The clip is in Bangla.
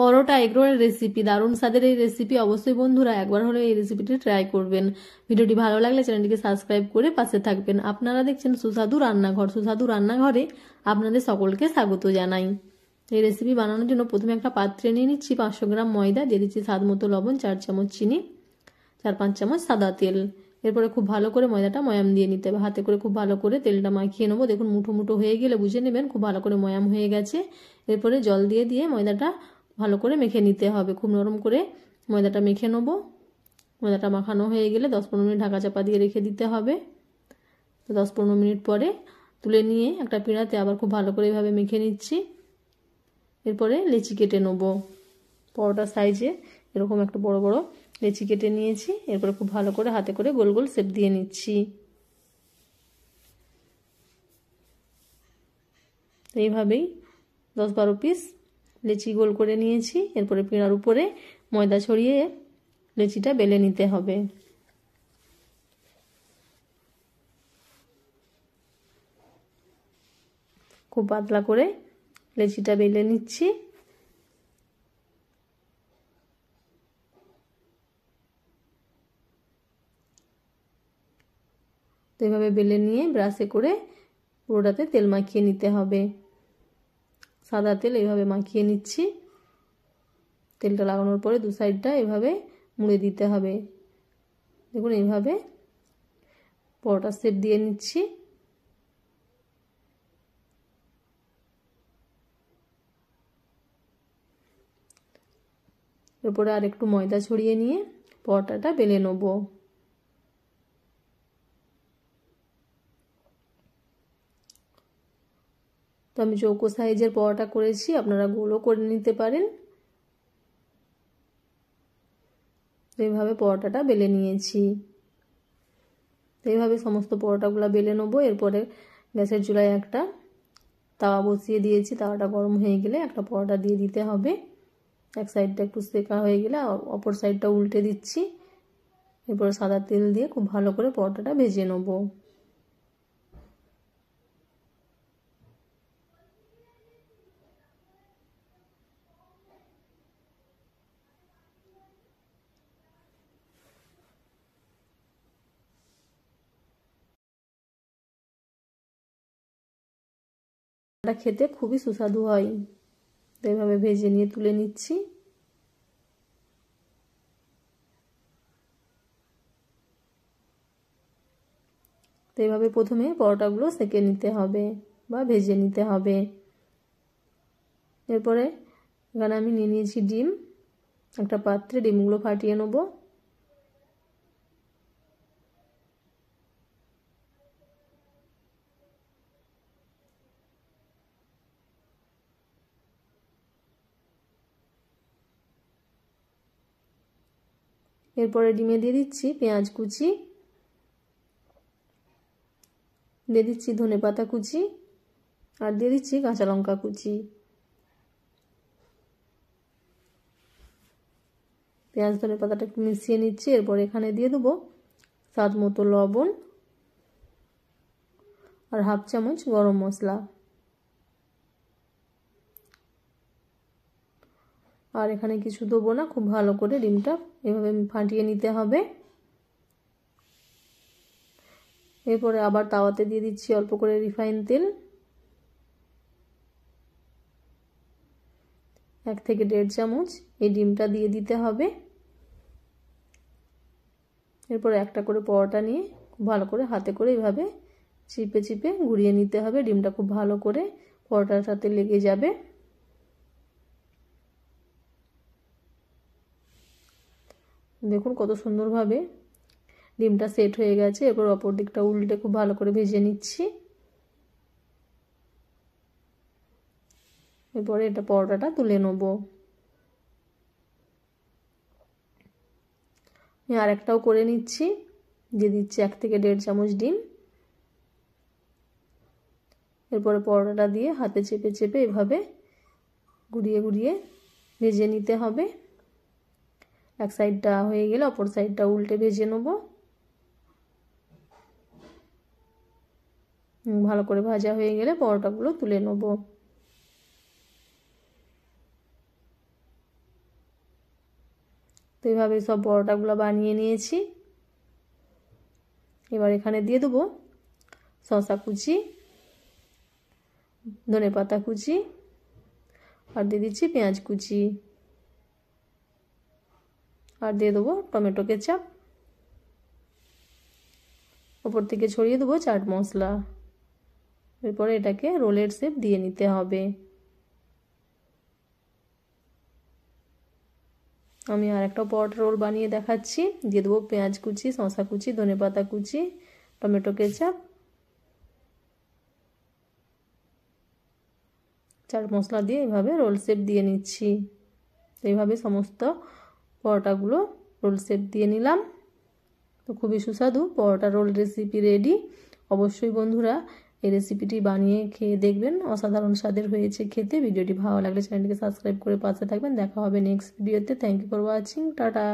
পরোটা এগরোলের রেসিপি, দারুণ স্বাদের এই রেসিপি। অবশ্যই বন্ধুরা একবার হলে এই রেসিপিটি ট্রাই করবেন। ভিডিওটি ভালো লাগলে চ্যানেলটিকে সাবস্ক্রাইব করে পাশে থাকবেন। আপনারা দেখছেন সুস্বাদু রান্নাঘর। সুস্বাদু রান্নাঘরে আপনাদের সকলকে স্বাগত জানাই। এই রেসিপি বানানোর জন্য প্রথমে একটা পাত্রে নিয়ে নিচ্ছি 500 গ্রাম ময়দা, দিয়ে দিচ্ছি স্বাদ মতো লবণ, 4 চামচ চিনি, 4-5 চামচ সাদা তেল। এরপরে খুব ভালো করে ময়দাটা ময়াম দিয়ে নিতে হবে। হাতে করে খুব ভালো করে তেলটা মাখিয়ে নেবো। দেখুন মুঠো মুঠো হয়ে গেলে বুঝে নেবেন খুব ভালো করে ময়াম হয়ে গেছে। এরপরে জল দিয়ে দিয়ে ময়দাটা ভালো করে মেখে নিতে হবে। খুব নরম করে ময়দাটা মেখে নেবো। ময়দাটা মাখানো হয়ে গেলে 10-15 মিনিট ঢাকা চাপা দিয়ে রেখে দিতে হবে। তো 10-15 মিনিট পরে তুলে নিয়ে একটা পিঁড়াতে আবার খুব ভালো করে এভাবে মেখে নিচ্ছি। এরপরে লেচি কেটে নেবো। পরোটা সাইজে এরকম একটা বড় বড় লেচি কেটে নিয়েছি। এরপরে খুব ভালো করে হাতে করে গোল গোল শেপ দিয়ে নিচ্ছি। এইভাবেই 10-12 পিস লেচি গোল করে নিয়েছি। এরপরে পিঁড়ার উপরে ময়দা ছড়িয়ে লেচিটা বেলে নিতে হবে। খুব পাতলা করে লেচিটা বেলে নিচ্ছি। তো এইভাবে বেলে নিয়ে ব্রাশে করে পুরোটাতে তেল মাখিয়ে নিতে হবে। সাদা তেল এইভাবে মাখিয়ে নিচ্ছি। তেলটা লাগানোর পরে দু সাইডটা এভাবে মুড়ে দিতে হবে। দেখুন এইভাবে পরোটা শেপ দিয়ে নিচ্ছি। এরপরে আর একটু ময়দা ছড়িয়ে নিয়ে পরোটাটা বেলে নেব। তো আমি চৌকো সাইজের পরোটা করেছি, আপনারা গোলও করে নিতে পারেন। এইভাবে পরোটাটা বেলে নিয়েছি। এইভাবে সমস্ত পরোটাগুলো বেলে নেবো। এরপরে গ্যাসের চুলায় একটা তাওয়া বসিয়ে দিয়েছি। তাওয়াটা গরম হয়ে গেলে একটা পরোটা দিয়ে দিতে হবে। এক সাইডটা একটু সেকা হয়ে গেলে অপর সাইডটা উল্টে দিচ্ছি। এরপরে সাদা তেল দিয়ে খুব ভালো করে পরোটাটা ভেজে নেবো। এটা খেতে খুবই সুস্বাদু হয়। তো এইভাবে ভেজে নিয়ে তুলে নিচ্ছি। তো এইভাবে প্রথমে পরোটাগুলো সেঁকে নিতে হবে বা ভেজে নিতে হবে। এরপরে এখানে আমি নিয়ে নিয়েছি ডিম। একটা পাত্রে ডিমগুলো ফাটিয়ে নেব। এরপরে ডিমে দিয়ে দিচ্ছি পেঁয়াজ কুচি, দিয়ে দিচ্ছি ধনেপাতা কুচি, আর দিয়ে দিচ্ছি কাঁচা লঙ্কা কুচি। পেঁয়াজ ধনেপাতাটা একটু মিশিয়ে নিচ্ছি। এরপর এখানে দিয়ে দেবো স্বাদ মতো লবণ আর 1/2 চামচ গরম মশলা। আর এখানে কিছু দেবো না। খুব ভালো করে ডিমটা এভাবে ফাটিয়ে নিতে হবে। এরপরে আবার তাওয়াতে দিয়ে দিচ্ছি অল্প করে রিফাইন তেল, 1 থেকে 1.5 চামচ এই ডিমটা দিয়ে দিতে হবে। এরপর একটা করে পরোটা নিয়ে খুব ভালো করে হাতে করে এইভাবে চিপে চিপে ঘুরিয়ে নিতে হবে। ডিমটা খুব ভালো করে পরোটার সাথে লেগে যাবে। দেখুন কত সুন্দরভাবে ডিমটা সেট হয়ে গেছে। এরপর অপর দিকটা উল্টে খুব ভালো করে ভেজে নিচ্ছি। এরপরে এটা পরোটাটা তুলে নেব। আমি আর একটাও করে নিচ্ছি। দিয়ে দিচ্ছি 1 থেকে 1.5 চামচ ডিম। এরপরে পরোটাটা দিয়ে হাতে চেপে চেপে এভাবে ঘুরিয়ে ঘুরিয়ে ভেজে নিতে হবে। এক সাইডটা হয়ে গেলে অপর সাইডটা উল্টে ভেজে নেব। ভালো করে ভাজা হয়ে গেলে পরোটাগুলো তুলে নেব। তো এইভাবে সব পরোটাগুলো বানিয়ে নিয়েছি। এবার এখানে দিয়ে দেবো শসা কুচি, ধনেপাতা কুচি, আর দিয়ে দিচ্ছি পেঁয়াজ কুচি, আর দিয়ে দেবো টমেটো কেচাপ, ওপর থেকে ছড়িয়ে দেবো চাট মশলা। এরপরে এটাকে রোলের শেপ দিয়ে নিতে হবে। আমি আর একটা পরোটা রোল বানিয়ে দেখাচ্ছি। দিয়ে দেবো পেঁয়াজ কুচি, শসা কুচি, ধনেপাতা কুচি, টমেটো কেচাপ, চাট মশলা দিয়ে এইভাবে রোল শেপ দিয়ে নিচ্ছি। এইভাবে সমস্ত পরোটাগুলো রোল শেপ দিয়ে নিলাম। তো খুবই সুস্বাদু পরোটা রোল রেসিপি রেডি। অবশ্যই বন্ধুরা এই রেসিপিটি বানিয়ে খেয়ে দেখবেন, অসাধারণ স্বাদের হয়েছে খেতে। ভিডিওটি ভালো লাগলে চ্যানেলটিকে সাবস্ক্রাইব করে পাশে থাকবেন। দেখা হবে নেক্সট ভিডিওতে। Thank you for watching. Tata.